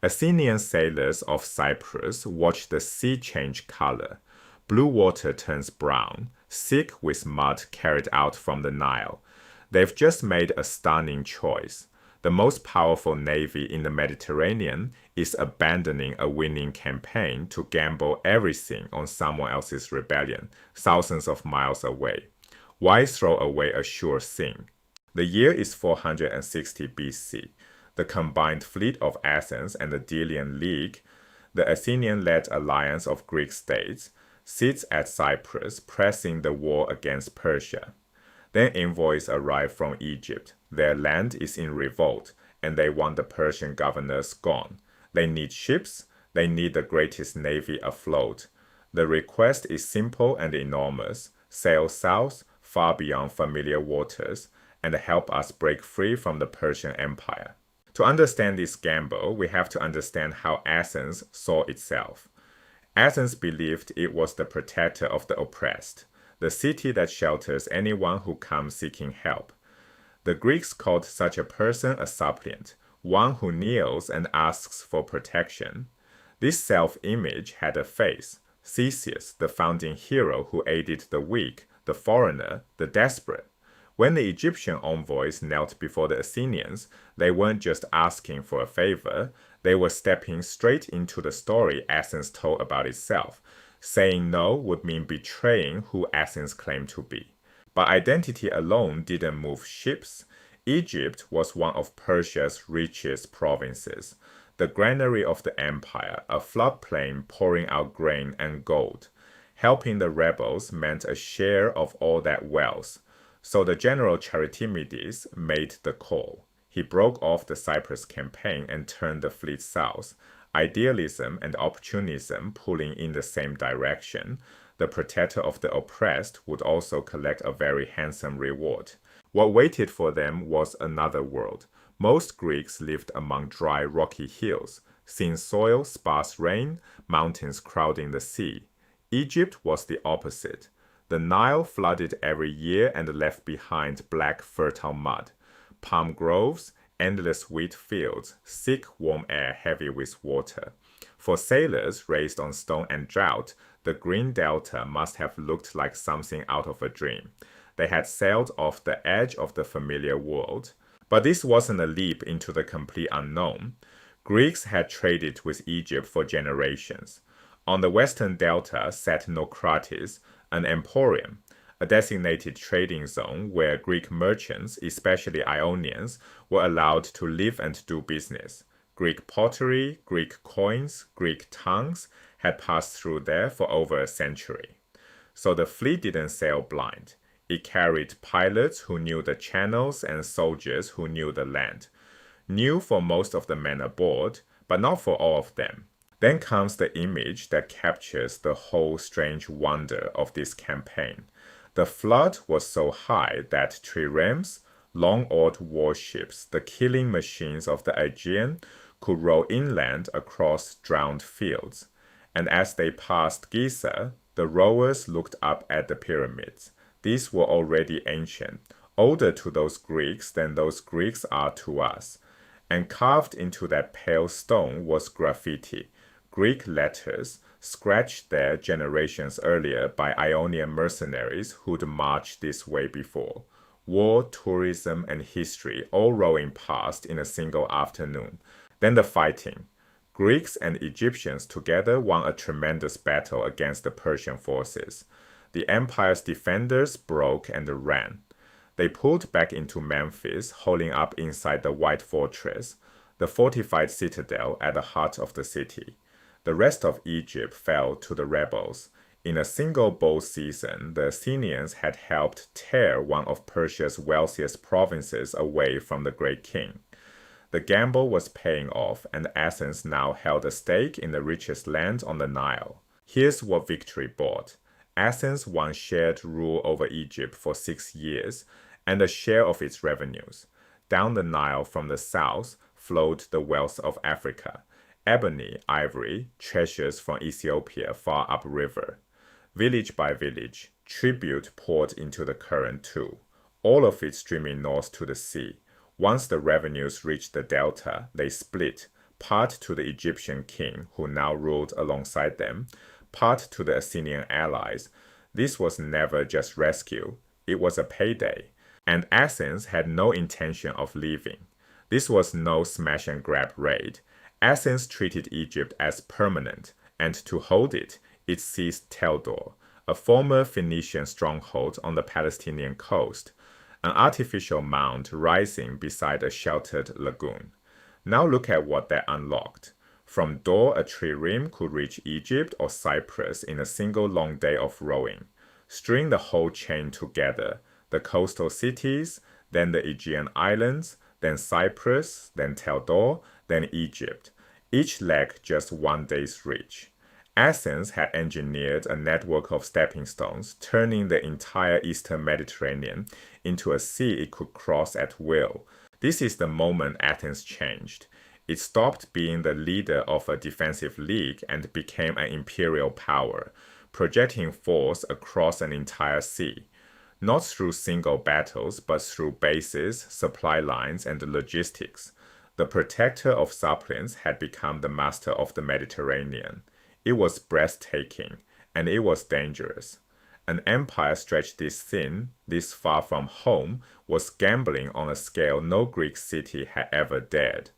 Athenian sailors of Cyprus watch the sea change color. Blue water turns brown, thick with mud carried out from the Nile. They've just made a stunning choice. The most powerful navy in the Mediterranean is abandoning a winning campaign to gamble everything on someone else's rebellion, thousands of miles away. Why throw away a sure thing? The year is 460 BC. The combined fleet of Athens and the Delian League, the Athenian-led alliance of Greek states, sits at Cyprus pressing the war against Persia. Then envoys arrive from Egypt. Their land is in revolt, and they want the Persian governors gone. They need ships. They need the greatest navy afloat. The request is simple and enormous. Sail south, far beyond familiar waters, and help us break free from the Persian Empire. To understand this gamble, we have to understand how Athens saw itself. Athens believed it was the protector of the oppressed, the city that shelters anyone who comes seeking help. The Greeks called such a person a suppliant, one who kneels and asks for protection. This self-image had a face, Theseus, the founding hero who aided the weak, the foreigner, the desperate. When the Egyptian envoys knelt before the Athenians, they weren't just asking for a favor, they were stepping straight into the story Athens told about itself. Saying no would mean betraying who Athens claimed to be. But identity alone didn't move ships. Egypt was one of Persia's richest provinces, the granary of the empire, a floodplain pouring out grain and gold. Helping the rebels meant a share of all that wealth. So the general Charitimides made the call. He broke off the Cyprus campaign and turned the fleet south. Idealism and opportunism pulling in the same direction. The protector of the oppressed would also collect a very handsome reward. What waited for them was another world. Most Greeks lived among dry, rocky hills, thin soil, sparse rain, mountains crowding the sea. Egypt was the opposite. The Nile flooded every year and left behind black, fertile mud. Palm groves, endless wheat fields, thick, warm air heavy with water. For sailors raised on stone and drought, the green delta must have looked like something out of a dream. They had sailed off the edge of the familiar world. But this wasn't a leap into the complete unknown. Greeks had traded with Egypt for generations. On the western delta sat Naucratis, an emporium, a designated trading zone where Greek merchants, especially Ionians, were allowed to live and do business. Greek pottery, Greek coins, Greek tongues had passed through there for over a century. So the fleet didn't sail blind. It carried pilots who knew the channels and soldiers who knew the land. New for most of the men aboard, but not for all of them. Then comes the image that captures the whole strange wonder of this campaign. The flood was so high that triremes, long-oared warships, the killing machines of the Aegean, could row inland across drowned fields. And as they passed Giza, the rowers looked up at the pyramids. These were already ancient, older to those Greeks than those Greeks are to us. And carved into that pale stone was graffiti, Greek letters, scratched there generations earlier by Ionian mercenaries who'd marched this way before. War, tourism, and history all rolling past in a single afternoon. Then the fighting. Greeks and Egyptians together won a tremendous battle against the Persian forces. The empire's defenders broke and ran. They pulled back into Memphis, holding up inside the White Fortress, the fortified citadel at the heart of the city. The rest of Egypt fell to the rebels. In a single bold season, the Athenians had helped tear one of Persia's wealthiest provinces away from the great king. The gamble was paying off, and Athens now held a stake in the richest land on the Nile. Here's what victory bought. Athens won shared rule over Egypt for 6 years, and a share of its revenues. Down the Nile from the south flowed the wealth of Africa. Ebony, ivory, treasures from Ethiopia far upriver. Village by village, tribute poured into the current too, all of it streaming north to the sea. Once the revenues reached the delta, they split, part to the Egyptian king who now ruled alongside them, part to the Athenian allies. This was never just rescue, it was a payday, and Athens had no intention of leaving. This was no smash and grab raid. Athens treated Egypt as permanent, and to hold it, it seized Taldor, a former Phoenician stronghold on the Palestinian coast, an artificial mound rising beside a sheltered lagoon. Now look at what that unlocked. From Dor, a trireme could reach Egypt or Cyprus in a single long day of rowing. String the whole chain together, the coastal cities, then the Aegean islands, then Cyprus, then Taldor, then Egypt. Each leg just one day's reach. Athens had engineered a network of stepping stones, turning the entire eastern Mediterranean into a sea it could cross at will. This is the moment Athens changed. It stopped being the leader of a defensive league and became an imperial power, projecting force across an entire sea. Not through single battles, but through bases, supply lines, and logistics. The protector of suppliants had become the master of the Mediterranean. It was breathtaking, and it was dangerous. An empire stretched this thin, this far from home, was gambling on a scale no Greek city had ever dared.